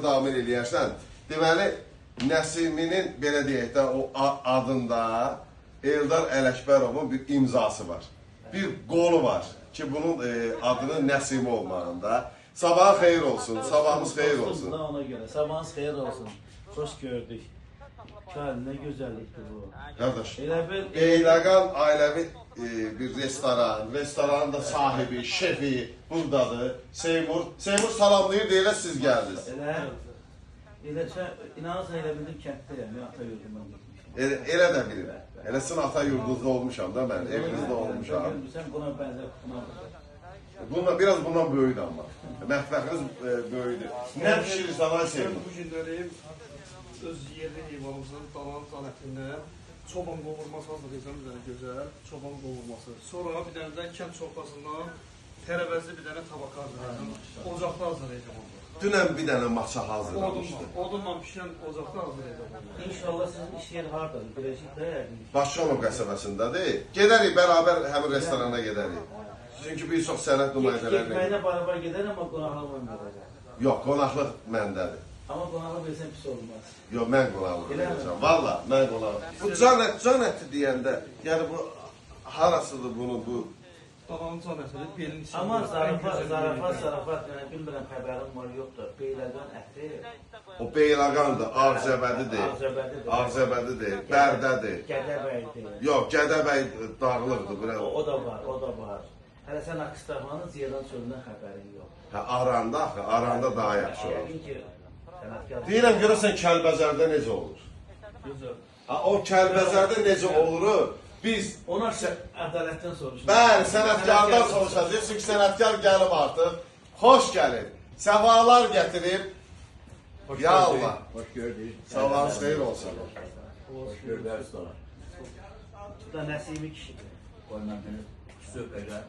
təmin eləyərsən. Deməli, Nəsiminin, belə deyək də, o adında Eldar Ələkbərovun bir imzası var. Bir qolu var ki, bunun adının Nəsimi olmağında. Sabahın xeyir olsun, sabahımız xeyir olsun. Ona görə, sabahınız xeyir olsun. Xoş gördük. Nə gözəllikdir bu. Qardaş, Elə bil Beyləqan ailəvi bir restoran, restoranın da sahibi, şefi buradadır. Seymur salamlayır deyilə siz gəldiniz. Elə inanırsan elə bildim kənddəyəm, ata yurdumdan getmişəm. Elə də bilirəm. Elə sizin ata yurdunuzda olmuşam da mən, evinizdə olmuşam. Sən buna bənzər kutunar. Biraz bundan böyüdür amma. Mətbəxiniz böyüdür. Nə pişirirsən ay Seymur? Bu günləri öz yerli heyvanımızın dalan zanətindən çoban qovurması hazırlayacağım bir dənə gözəl çoban qovurması. Sonra bir dənə də kənd çorbasından tərəvəzli bir dənə tabak hazırlayacağım. Ocaqda hazırlayacağım onu. Dünən bir dənə maça hazırlamışdı. Odunla pişən ocaqda hazırlayacağım. İnşallah sizin iş yeri hardadır? Biləcəkdə yəqin. Daşyanov qəsəbəsindədir. Gedərik, bərabər həmin restorana gedərik. Çünki bir çox sənət nümayəndələri. Getməyinə barabar gedər, amma qonaqlıq olmayacaq. Yox, qonaqlıq məndədir. Amma qonaqlıq versən pis olmaz. Yox, mən qonaqlıq verəcəm. Valla, mən qonaqlıq. Bu can əti deyəndə, yəni bu harasıdır bunun bu? Dalanın can ətidir, belin içində. Amma zarafat, yəni bilmirəm xəbərim var, yoxdur. Beyləqan əti. O Beyləqandır, Ağzəbədidir. Ağzəbədidir, Bərdədir. Gədəbəydir. Yox, Gədəbəy dağlıqdır. O da var. Hələ sən Akıstafanın Ziyadan çölündən xəbərin yox. Hə, Aranda daha yaxşı olur. Yəqin ki, sənətkar... Deyirəm, görəsən Kəlbəzərdə necə olur? Gözəl. O Kəlbəzərdə necə olur? Biz... Ona ədalətdən soruşuruz. Bəli, sənətkardan soruşacağız. Çünki sənətkar gəlib artıq. Xoş gəlib. Səfalar gətirib. Ya Allah. Hoş gördük. Sabahınız xeyir olsun. Hoş gördük sonra. Bu da Nəsimi kişidir. Ondan beni söhbətə